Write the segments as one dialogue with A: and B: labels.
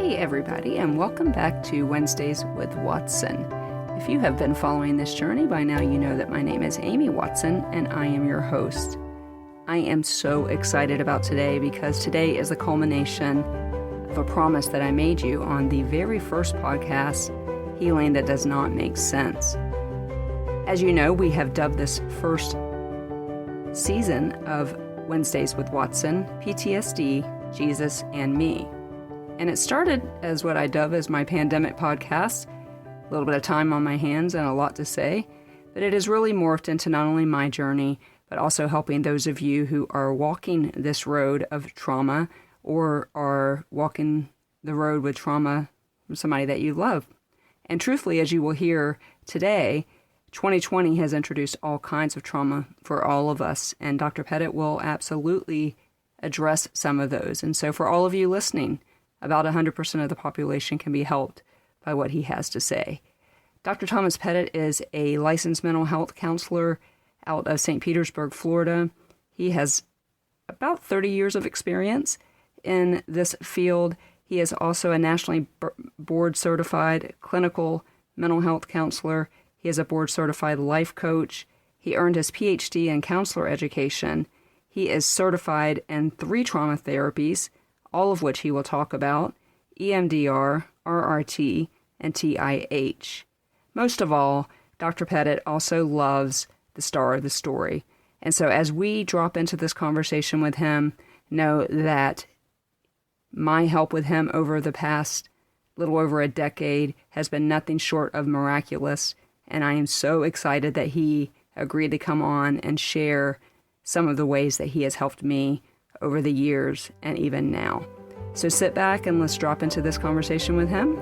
A: Hey everybody, and welcome back to Wednesdays with Watson. If you have been following this journey by now, you know that my name is Amy Watson and I am your host. I am so excited about today because today is the culmination of a promise that I made you on the very first podcast, Healing That Does Not Make Sense. As you know, we have dubbed this first season of Wednesdays with Watson, PTSD, Jesus, and Me. And it started as what I dub as my pandemic podcast, a little bit of time on my hands and a lot to say, but it has really morphed into not only my journey, but also helping those of you who are walking this road of trauma or are walking the road with trauma from somebody that you love. And truthfully, as you will hear today, 2020 has introduced all kinds of trauma for all of us, and Dr. Petit will absolutely address some of those. And so for all of you listening, about 100% of the population can be helped by what he has to say. Dr. Thomas Petit is a licensed mental health counselor out of St. Petersburg, Florida. He has about 30 years of experience in this field. He is also a nationally board certified clinical mental health counselor. He is a board certified life coach. He earned his PhD in counselor education. He is certified in 3 trauma therapies, all of which he will talk about: EMDR, RRT, and TIH. Most of all, Dr. Petit also loves the star of the story. And so as we drop into this conversation with him, know that my help with him over the past little over a decade has been nothing short of miraculous. And I am so excited that he agreed to come on and share some of the ways that he has helped me over the years and even now. So sit back and let's drop into this conversation with him.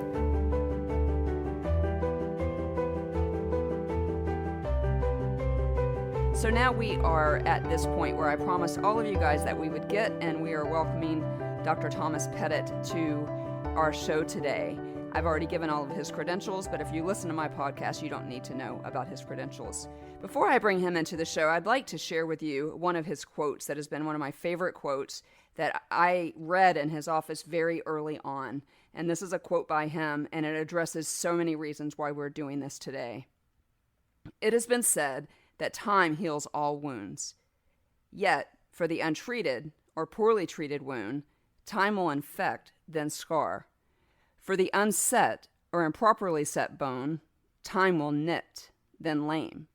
A: So now we are at this point where I promised all of you guys that we would get, and we are welcoming Dr. Thomas Petit to our show today. I've already given all of his credentials, but if you listen to my podcast, you don't need to know about his credentials. Before I bring him into the show, I'd like to share with you one of his quotes that has been one of my favorite quotes that I read in his office very early on. And this is a quote by him, and it addresses so many reasons why we're doing this today. It has been said that time heals all wounds. Yet, for the untreated or poorly treated wound, time will infect, then scar. For the unset or improperly set bone, time will knit, then lame.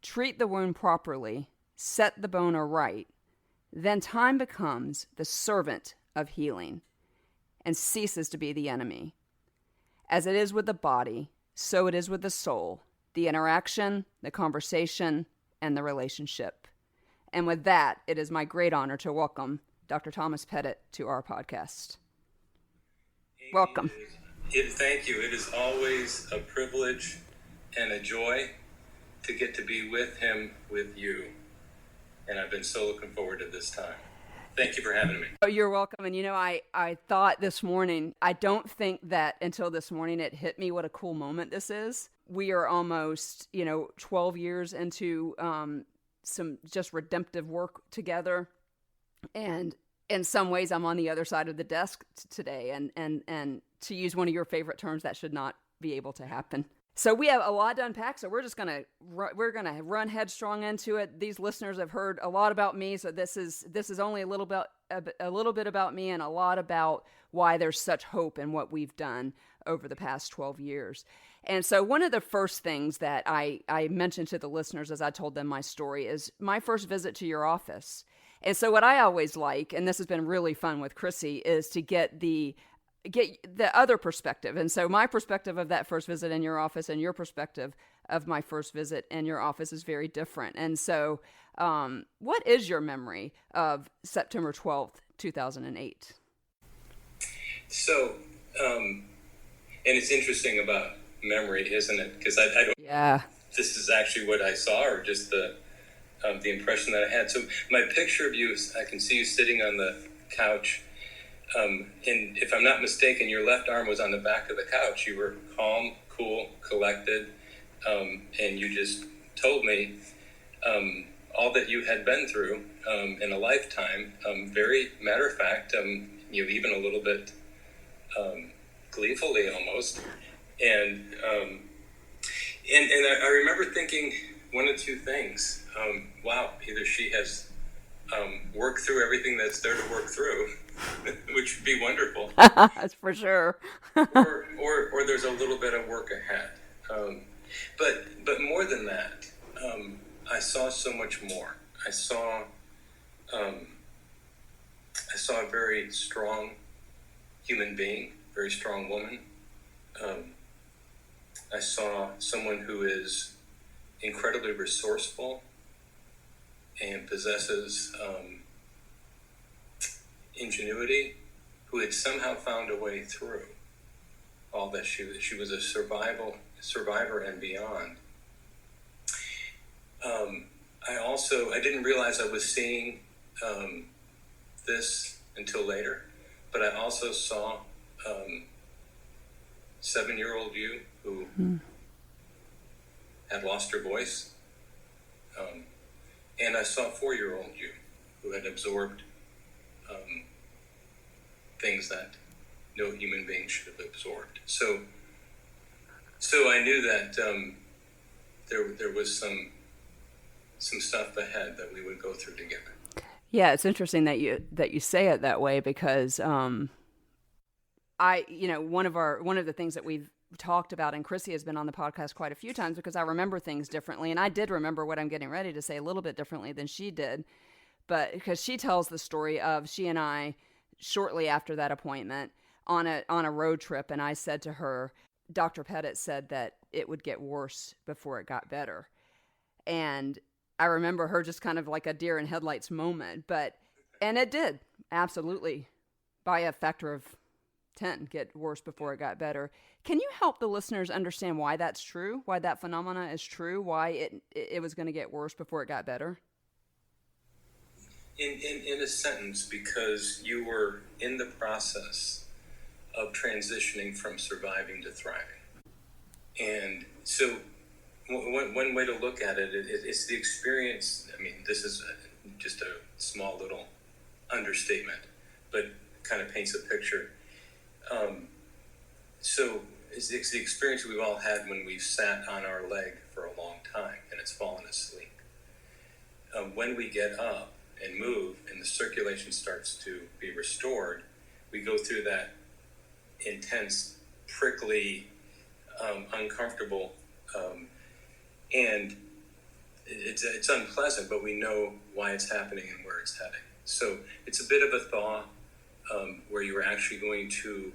A: Treat the wound properly, set the bone aright, then time becomes the servant of healing and ceases to be the enemy. As it is with the body, so it is with the soul, the interaction, the conversation, and the relationship. And with that, it is my great honor to welcome Dr. Thomas Petit to our podcast. Welcome.
B: Thank you. It is always a privilege and a joy to get to be with him, with you. And I've been so looking forward to this time. Thank you for having me.
A: Oh, you're welcome. And I thought this morning, I don't think that until this morning it hit me what a cool moment this is. We are almost, 12 years into some just redemptive work together. And in some ways, I'm on the other side of the desk today. And to use one of your favorite terms, that should not be able to happen. So we have a lot to unpack. So we're just gonna run headstrong into it. These listeners have heard a lot about me, so this is only a little bit about me and a lot about why there's such hope in what we've done over the past 12 years. And so one of the first things that I mentioned to the listeners as I told them my story is my first visit to your office. And so what I always like, and this has been really fun with Chrissy, is to get the other perspective. And so my perspective of that first visit in your office and your perspective of my first visit in your office is very different. And so what is your memory of September 12th, 2008?
B: So, and it's interesting about memory, isn't it? Because I don't.
A: Yeah.
B: This is actually what I saw, or just the impression that I had. So my picture of you is, I can see you sitting on the couch. And if I'm not mistaken, your left arm was on the back of the couch. You were calm, cool, collected, and you just told me all that you had been through in a lifetime. Very matter of fact, even a little bit gleefully almost. And I remember thinking one of two things. Wow, either she has worked through everything that's there to work through, which would be wonderful.
A: That's for sure.
B: or there's a little bit of work ahead. But more than that, I saw so much more. I saw a very strong human being, very strong woman. I saw someone who is incredibly resourceful and possesses ingenuity, who had somehow found a way through all that. She was a survivor and beyond. I didn't realize I was seeing this until later, but I also saw 7-year-old you who had lost her voice, and I saw 4-year-old you who had absorbed things that no human being should have absorbed. So I knew that there was some stuff ahead that we would go through together.
A: Yeah, it's interesting that you say it that way, because one of the things that we've talked about, and Chrissy has been on the podcast quite a few times, because I remember things differently, and I did remember what I'm getting ready to say a little bit differently than she did, but because she tells the story of she and I shortly after that appointment on a road trip, and I said to her, Dr. Petit said that it would get worse before it got better. And I remember her just kind of like a deer in headlights moment, and it did absolutely, by a factor of 10, get worse before it got better. Can you help the listeners understand why that's true? Why that phenomena is true? Why it was going to get worse before it got better?
B: In a sentence, because you were in the process of transitioning from surviving to thriving. And so one way to look at it's the experience. I mean, this is just a small little understatement, but kind of paints a picture. So it's the experience we've all had when we've sat on our leg for a long time and it's fallen asleep. When we get up and move and the circulation starts to be restored, we go through that intense, prickly, uncomfortable, and it's unpleasant, but we know why it's happening and where it's heading. So it's a bit of a thaw where you're actually going to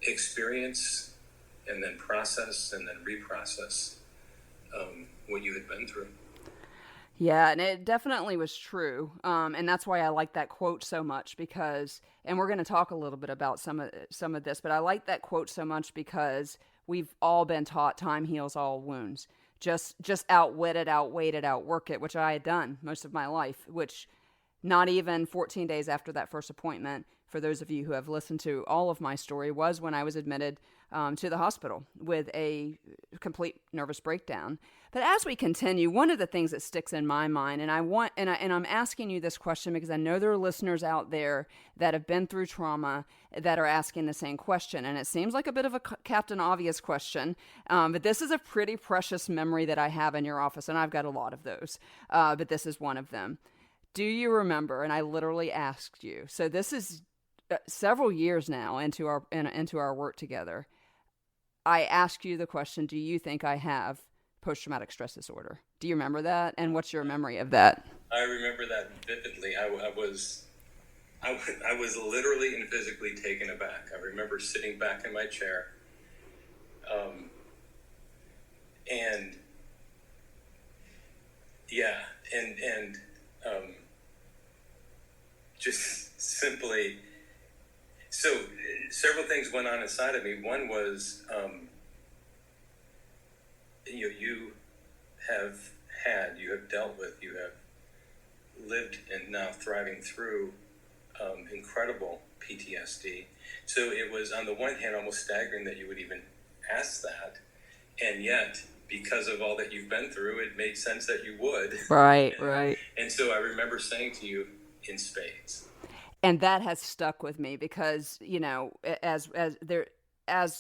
B: experience and then process and then reprocess what you had been through.
A: Yeah, and it definitely was true. And that's why I like that quote so much, because, and we're going to talk a little bit about some of this, but I like that quote so much because we've all been taught time heals all wounds. Just outwit it, outweigh it, outwork it, which I had done most of my life, which not even 14 days after that first appointment, for those of you who have listened to all of my story, was when I was admitted to the hospital with a complete nervous breakdown. But as we continue, one of the things that sticks in my mind, and I'm asking you this question because I know there are listeners out there that have been through trauma that are asking the same question, and it seems like a bit of a Captain Obvious question, but this is a pretty precious memory that I have in your office, and I've got a lot of those, but this is one of them. Do you remember? And I literally asked you. So this is several years now into our work together. I asked you the question, do you think I have post-traumatic stress disorder? Do you remember that? And what's your memory of that?
B: I remember that vividly. I was literally and physically taken aback. I remember sitting back in my chair, and just simply. So several things went on inside of me. One was, you have dealt with, you have lived and now thriving through incredible PTSD. So it was, on the one hand, almost staggering that you would even ask that. And yet, because of all that you've been through, it made sense that you would.
A: Right.
B: And so I remember saying to you, in spades.
A: And that has stuck with me because,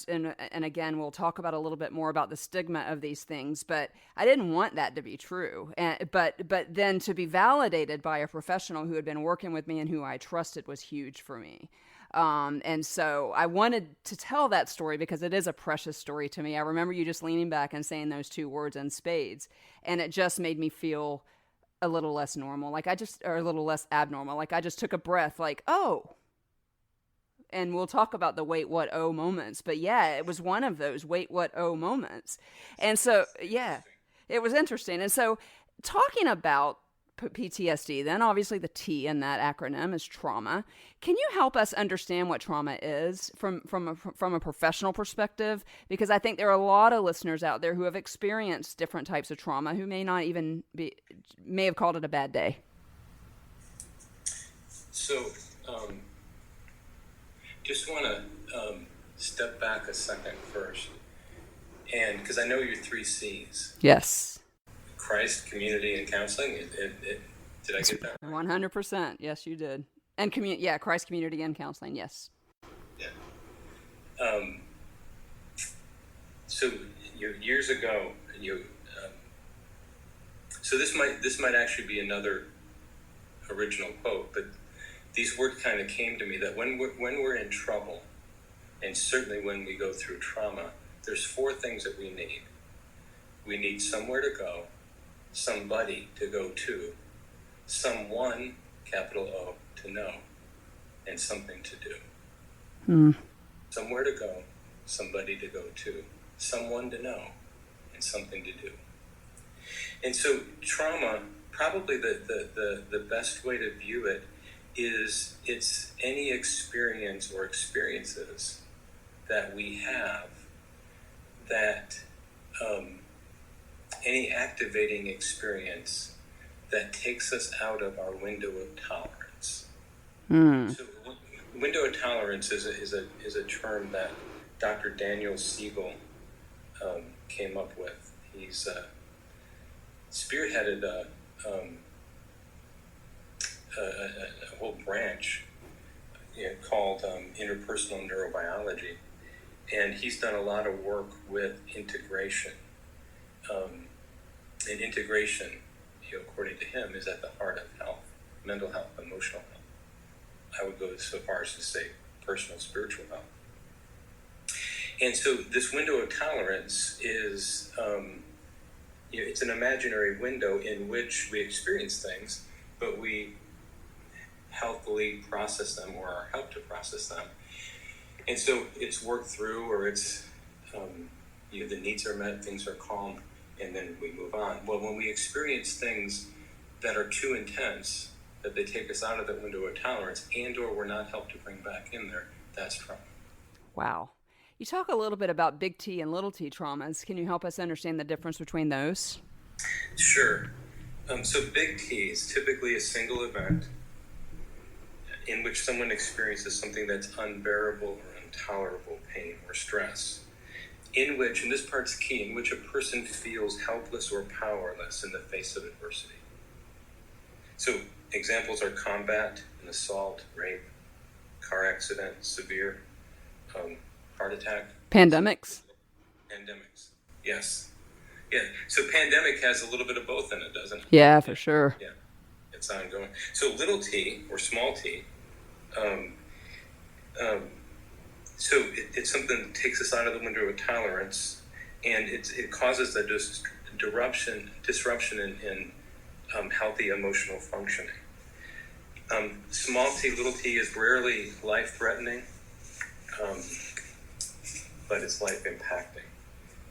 A: and again, we'll talk about a little bit more about the stigma of these things, but I didn't want that to be true. But then to be validated by a professional who had been working with me and who I trusted was huge for me. And so I wanted to tell that story because it is a precious story to me. I remember you just leaning back and saying those two words in spades, and it just made me feel a little less normal, or a little less abnormal. Like I just took a breath, like, oh, and we'll talk about the wait, what, oh moments. But yeah, it was one of those wait, what, oh moments. And so, yeah, it was interesting. And so talking about PTSD, then obviously the T in that acronym is trauma. Can you help us understand what trauma is from a professional perspective? Because I think there are a lot of listeners out there who have experienced different types of trauma who may have called it a bad day.
B: So, just want to step back a second first, and because I know your 3 C's.
A: Yes.
B: Christ, community, and counseling. Did I get that right?
A: 100%. Yes, you did. And Christ, community, and counseling. Yes.
B: Yeah. So years ago, so this might actually be another original quote, but these words kind of came to me that when we're in trouble, and certainly when we go through trauma, there's 4 things that we need. We need somewhere to go, somebody to go to, someone, capital O, to know, and something to do. Somewhere to go, somebody to go to, someone to know, and something to do. And so trauma, probably the best way to view it is it's any experience or experiences that we have that any activating experience that takes us out of our window of tolerance. So window of tolerance is a term that Dr. Daniel Siegel came up with. He's spearheaded a whole branch called interpersonal neurobiology, and he's done a lot of work with integration. And integration, according to him, is at the heart of health, mental health, emotional health. I would go so far as to say personal, spiritual health. And so this window of tolerance is, it's an imaginary window in which we experience things, but we healthily process them or are helped to process them. And so it's worked through, or it's, the needs are met, things are calm, and then we move on. Well, when we experience things that are too intense, that they take us out of that window of tolerance, and or we're not helped to bring back in there, that's trauma.
A: Wow. You talk a little bit about big T and little t traumas. Can you help us understand the difference between those?
B: Sure. So big T is typically a single event in which someone experiences something that's unbearable or intolerable pain or stress, in which, and this part's key, in which a person feels helpless or powerless in the face of adversity. So examples are combat, an assault, rape, car accident, severe heart attack.
A: Pandemics. Yes.
B: Yeah. So pandemic has a little bit of both in it, doesn't it?
A: Yeah, for sure.
B: Yeah. It's ongoing. So little t or small t, so it's something that takes us out of the window of tolerance, and it causes a disruption in healthy emotional functioning. Small t, little t is rarely life-threatening, but it's life-impacting.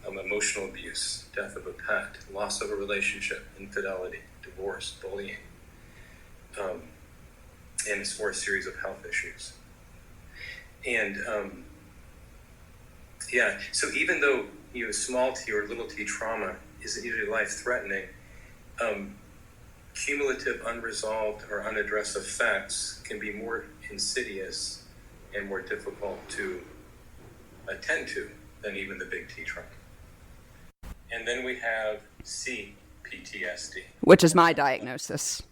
B: Emotional abuse, death of a pet, loss of a relationship, infidelity, divorce, bullying, and or a series of health issues. And so even though small t or little t trauma isn't usually life-threatening, cumulative unresolved or unaddressed effects can be more insidious and more difficult to attend to than even the big T trauma. And then we have CPTSD,
A: which is my diagnosis.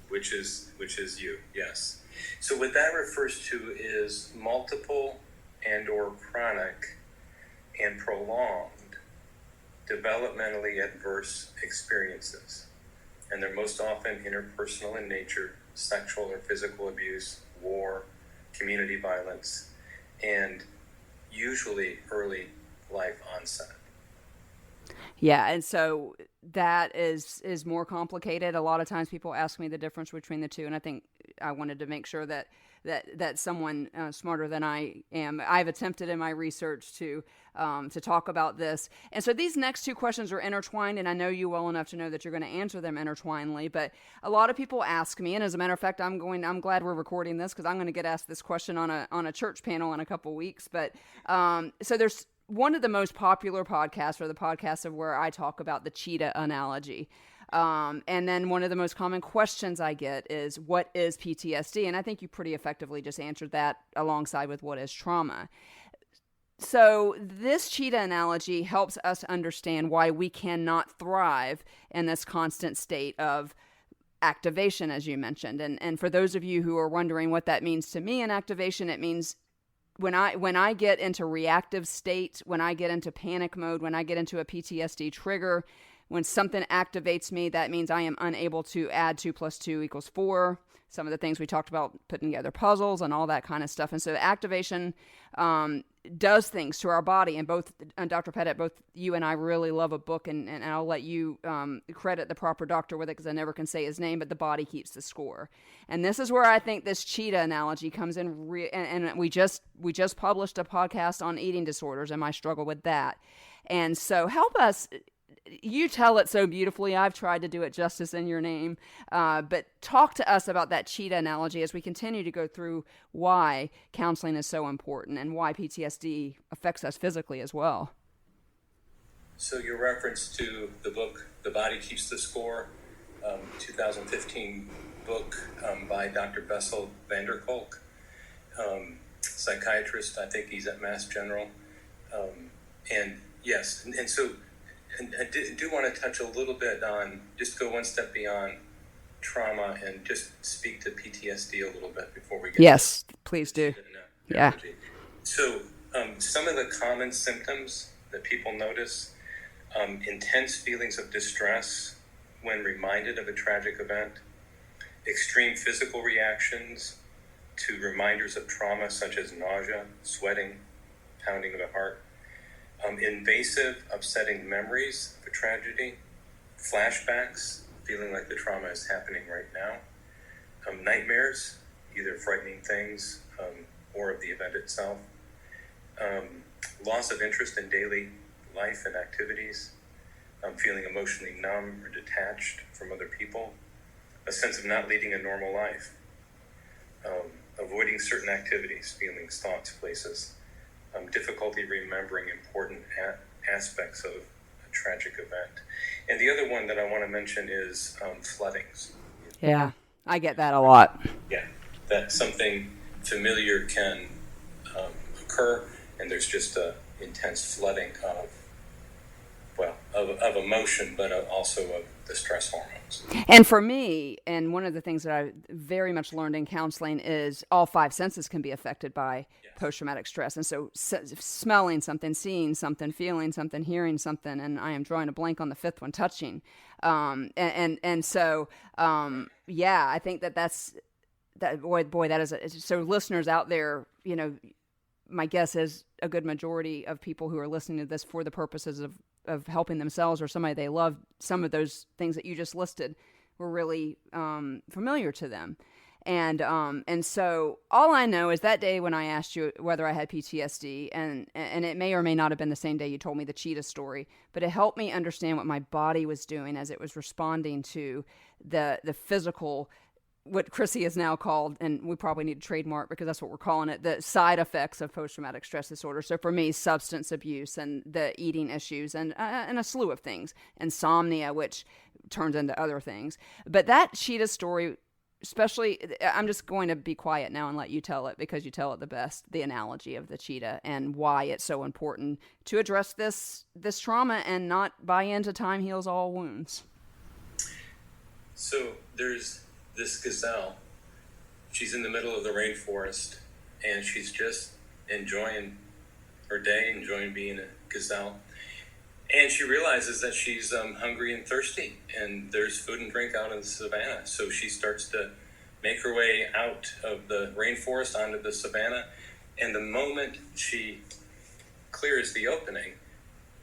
B: Which is you, yes. So what that refers to is multiple and or chronic and prolonged developmentally adverse experiences. And they're most often interpersonal in nature, sexual or physical abuse, war, community violence, and usually early life onset.
A: Yeah, and so that is more complicated. A lot of times people ask me the difference between the two, and I think I wanted to make sure that someone smarter than I am, I've attempted in my research to talk about this. And so these next two questions are intertwined, and I know you well enough to know that you're going to answer them intertwinedly. But a lot of people ask me, and as a matter of fact, I'm glad we're recording this because I'm going to get asked this question on a church panel in a couple weeks. But so there's one of the most popular podcasts, or the podcast of where I talk about the cheetah analogy. And then one of the most common questions I get is, what is PTSD? And I think you pretty effectively just answered that alongside with what is trauma. So this cheetah analogy helps us understand why we cannot thrive in this constant state of activation, as you mentioned. And for those of you who are wondering what that means to me in activation, it means when I get into reactive state, when I get into panic mode, when I get into a PTSD trigger, when something activates me, that means I am unable to add 2 + 2 = 4. Some of the things we talked about, putting together puzzles and all that kind of stuff. And so activation does things to our body. And Dr. Pettit, both you and I really love a book, and I'll let you credit the proper doctor with it because I never can say his name, but The Body Keeps the Score. And this is where I think this cheetah analogy comes in. And we just published a podcast on eating disorders and my struggle with that. And so help us. You tell it so beautifully. I've tried to do it justice in your name. But talk to us about that cheetah analogy as we continue to go through why counseling is so important and why PTSD affects us physically as well.
B: So your reference to the book, The Body Keeps the Score, 2015 book by Dr. Bessel van der Kolk, psychiatrist. I think he's at Mass General. And yes, and so and I do want to touch a little bit on, just go one step beyond trauma and just speak to PTSD a little bit before we get
A: Yes, please do.
B: Yeah. So some of the common symptoms that people notice, intense feelings of distress when reminded of a tragic event, extreme physical reactions to reminders of trauma such as nausea, sweating, pounding of the heart, invasive, upsetting memories of a tragedy, flashbacks, feeling like the trauma is happening right now, nightmares, either frightening things or of the event itself, loss of interest in daily life and activities, feeling emotionally numb or detached from other people, a sense of not leading a normal life, avoiding certain activities, feelings, thoughts, places, difficulty remembering important aspects of a tragic event. And the other one that I want to mention is floodings.
A: Yeah, I get that a lot.
B: Yeah, that something familiar can occur, and there's just a intense flooding of emotion, but also of the stress hormones.
A: And for me, and one of the things that I very much learned in counseling is all 5 senses can be affected by post-traumatic stress. And so smelling something, seeing something, feeling something, hearing something, and I am drawing a blank on the 5th one, touching. So I think that's boy, that is so listeners out there, my guess is a good majority of people who are listening to this for the purposes of helping themselves or somebody they love, some of those things that you just listed were really familiar to them. And so all I know is that day when I asked you whether I had PTSD, and it may or may not have been the same day you told me the cheetah story, but it helped me understand what my body was doing as it was responding to the physical, what Chrissy has now called, and we probably need to trademark because that's what we're calling it, the side effects of post-traumatic stress disorder. So for me, substance abuse and the eating issues and a slew of things, insomnia, which turns into other things. But that cheetah story, especially, I'm just going to be quiet now and let you tell it because you tell it the best, the analogy of the cheetah and why it's so important to address this trauma and not buy into time heals all wounds.
B: So there's this gazelle. she's in the middle of the rainforest, and she's just enjoying her day, enjoying being a gazelle. And she realizes that she's hungry and thirsty, and there's food and drink out in the savannah. So she starts to make her way out of the rainforest onto the savannah. And the moment she clears the opening,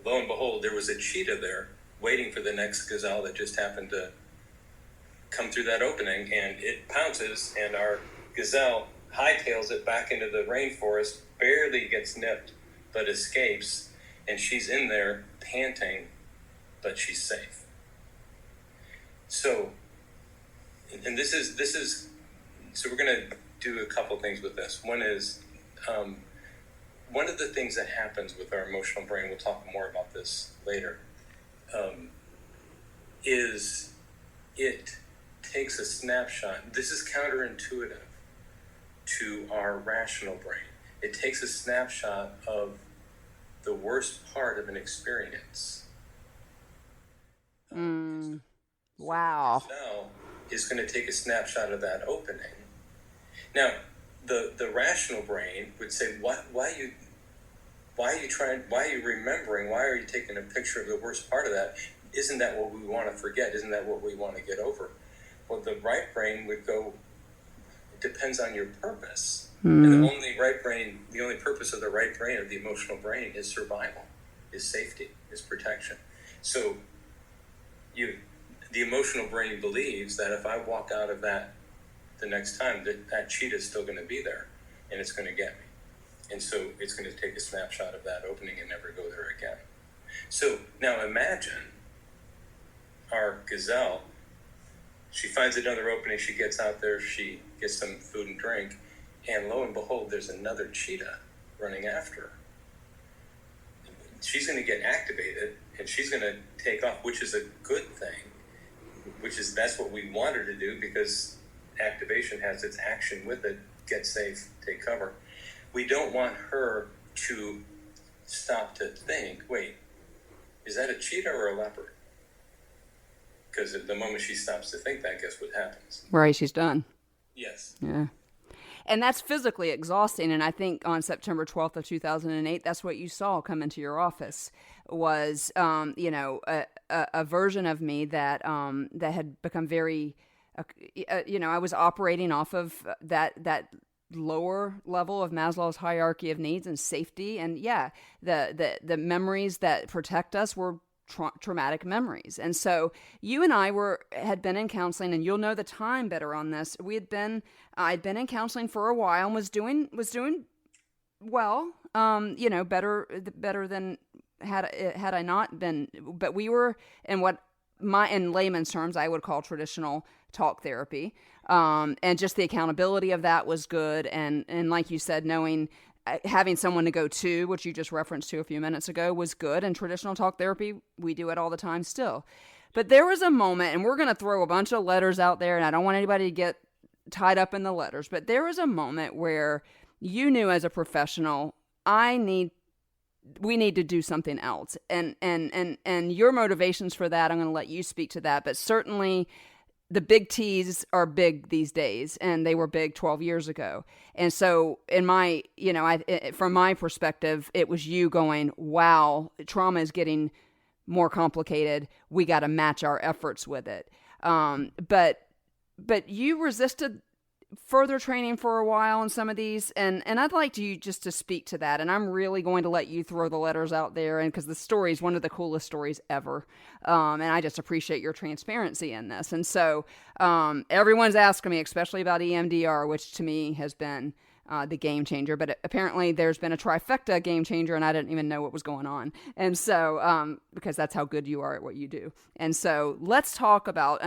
B: lo and behold, there was a cheetah there waiting for the next gazelle that just happened to come through that opening, and it pounces, and our gazelle hightails it back into the rainforest, barely gets nipped, but escapes, and she's in there panting, but she's safe. So, and this is, so we're going to do a couple things with this. One is, one of the things that happens with our emotional brain, we'll talk more about this later, is it takes a snapshot. This is counterintuitive to our rational brain. It takes a snapshot of the worst part of an experience.
A: Wow.
B: Now is going to take a snapshot of that opening. Now, the rational brain would say, why are you remembering? Why are you taking a picture of the worst part of that? Isn't that what we want to forget? Isn't that what we want to get over? Well, the right brain would go, it depends on your purpose. And the only purpose of the right brain, of the emotional brain, is survival, is safety, is protection. So the emotional brain believes that if I walk out of that the next time, that cheetah is still going to be there, and it's going to get me. And so it's going to take a snapshot of that opening and never go there again. So now imagine our gazelle. She finds another opening, she gets out there, she gets some food and drink, and lo and behold, there's another cheetah running after her. She's going to get activated, and she's going to take off, which is a good thing, that's what we want her to do, because activation has its action with it, get safe, take cover. We don't want her to stop to think, wait, is that a cheetah or a leopard? Because at the moment she stops to think that, guess what happens?
A: Right, she's done.
B: Yes.
A: Yeah. And that's physically exhausting. And I think on September 12th of 2008, that's what you saw come into your office was, a version of me that had become very, I was operating off of that lower level of Maslow's hierarchy of needs and safety. And yeah, the memories that protect us were traumatic memories. And so you and I had been in counseling, and you'll know the time better on this. I'd been in counseling for a while and was doing well, better than had I not been, but we were in what in layman's terms, I would call traditional talk therapy. And just the accountability of that was good. And like you said, having someone to go to, which you just referenced to a few minutes ago, was good. And traditional talk therapy, we do it all the time still. But there was a moment, and we're going to throw a bunch of letters out there, and I don't want anybody to get tied up in the letters, but there was a moment where you knew as a professional, we need to do something else. And your motivations for that, I'm going to let you speak to that. But certainly the big T's are big these days, and they were big 12 years ago. And so from my perspective, it was you going, wow, trauma is getting more complicated. We got to match our efforts with it. But you resisted further training for a while on some of these, and I'd like you just to speak to that. And I'm really going to let you throw the letters out there, and because the story is one of the coolest stories ever, and I just appreciate your transparency in this. And so everyone's asking me, especially about EMDR, which to me has been the game changer, but apparently there's been a trifecta game changer, and I didn't even know what was going on. And so, because that's how good you are at what you do. And so let's talk about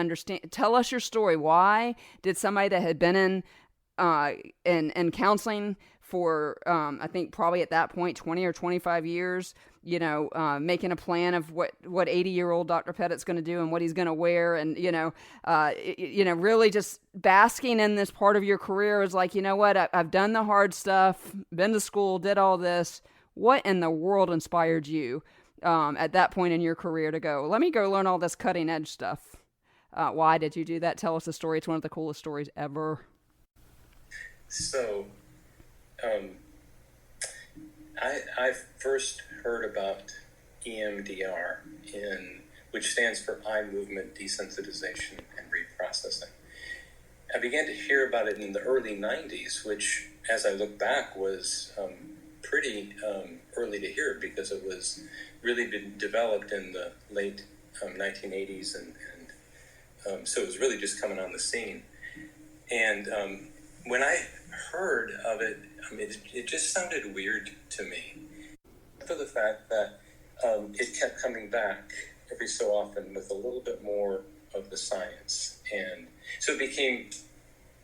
A: tell us your story. Why did somebody that had been in counseling for, I think probably at that point, 20 or 25 years, making a plan of what 80-year-old Dr. Pettit's going to do and what he's going to wear. And, really just basking in this part of your career is like, you know what, I've done the hard stuff, been to school, did all this. What in the world inspired you at that point in your career to go, let me go learn all this cutting edge stuff? Why did you do that? Tell us the story. It's one of the coolest stories ever.
B: So, I first heard about EMDR, which stands for eye movement desensitization and reprocessing. I began to hear about it in the early 90s, which, as I look back, was pretty early to hear, because it was really been developed in the late 1980s, and so it was really just coming on the scene. And when I heard of it, it just sounded weird to me, for the fact that it kept coming back every so often with a little bit more of the science. And so it became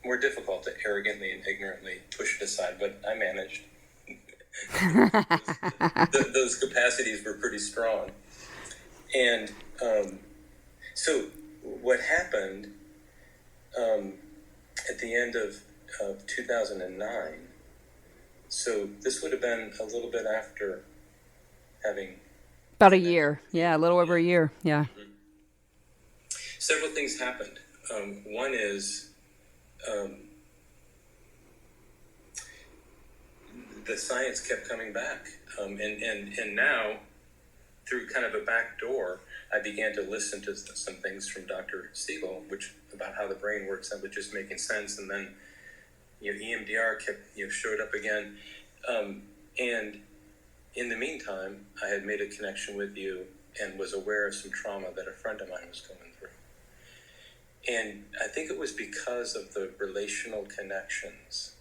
B: more difficult to arrogantly and ignorantly push it aside, but I managed. Those capacities were pretty strong. And so what happened at the end of 2009, so this would have been a little bit after having...
A: About a year. Yeah, a little over a year. Yeah.
B: Mm-hmm. Several things happened. One is the science kept coming back. And now, through kind of a back door, I began to listen to some things from Dr. Siegel, about how the brain works. That was just making sense. And then, EMDR showed up again. And in the meantime, I had made a connection with you and was aware of some trauma that a friend of mine was going through. And I think it was because of the relational connections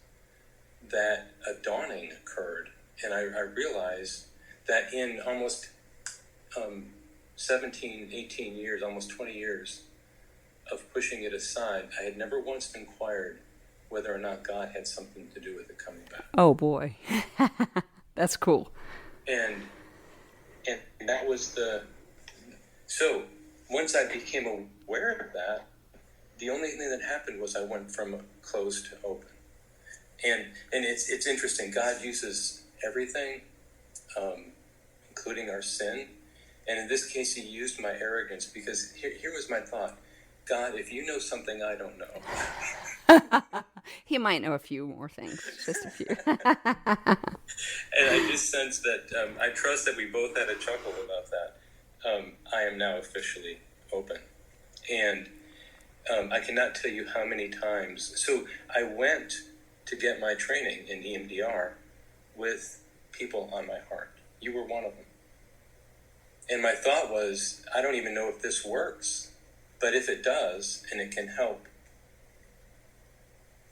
B: that a dawning occurred. And I realized that in almost 17, 18 years, almost 20 years of pushing it aside, I had never once inquired whether or not God had something to do with it coming back.
A: Oh, boy. That's cool.
B: And that was so once I became aware of that, the only thing that happened was I went from closed to open. And it's interesting. God uses everything, including our sin. And in this case, he used my arrogance, because here was my thought. God, if you know something I don't know.
A: He might know a few more things, just a few.
B: And I just sensed that, I trust that we both had a chuckle about that. I am now officially open. And I cannot tell you how many times. So I went to get my training in EMDR with people on my heart. You were one of them. And my thought was, I don't even know if this works, but if it does, and it can help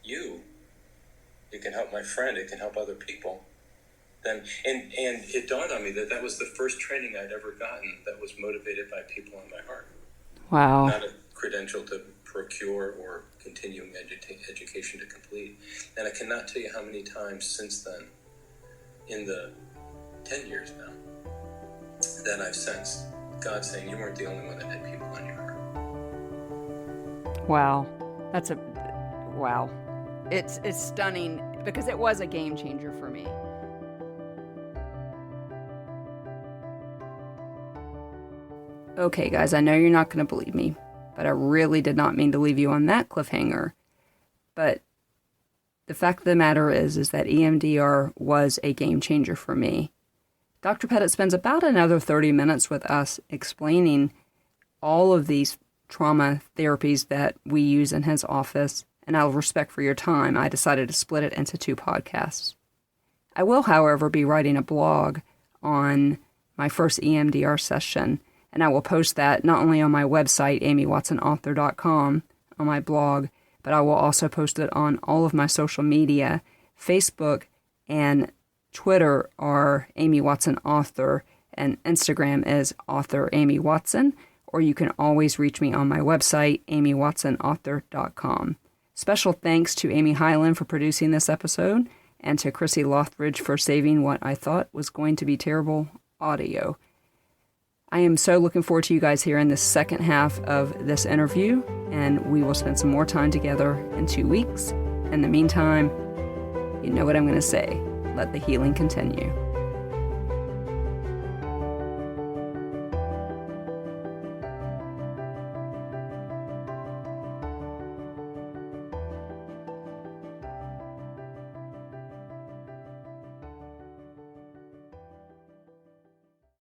B: you, it can help my friend, it can help other people, then, and it dawned on me that was the first training I'd ever gotten that was motivated by people on my heart.
A: Wow.
B: Not a credential to procure or continuing education to complete. And I cannot tell you how many times since then, in the 10 years now, that I've sensed God saying, you weren't the only one that had people on your heart.
A: Wow. Wow. It's stunning, because it was a game changer for me. Okay, guys, I know you're not going to believe me, but I really did not mean to leave you on that cliffhanger. But the fact of the matter is that EMDR was a game changer for me. Dr. Petit spends about another 30 minutes with us explaining all of these trauma therapies that we use in his office, and out of respect for your time, I decided to split it into 2 podcasts. I will, however, be writing a blog on my first EMDR session, and I will post that not only on my website, amywatsonauthor.com, on my blog, but I will also post it on all of my social media. Facebook and Twitter are Amy Watson Author, and Instagram is Author Amy Watson, or you can always reach me on my website, amywatsonauthor.com. Special thanks to Amy Hyland for producing this episode, and to Chrissy Lothridge for saving what I thought was going to be terrible audio. I am so looking forward to you guys hearing the second half of this interview, and we will spend some more time together in 2 weeks. In the meantime, you know what I'm going to say. Let the healing continue.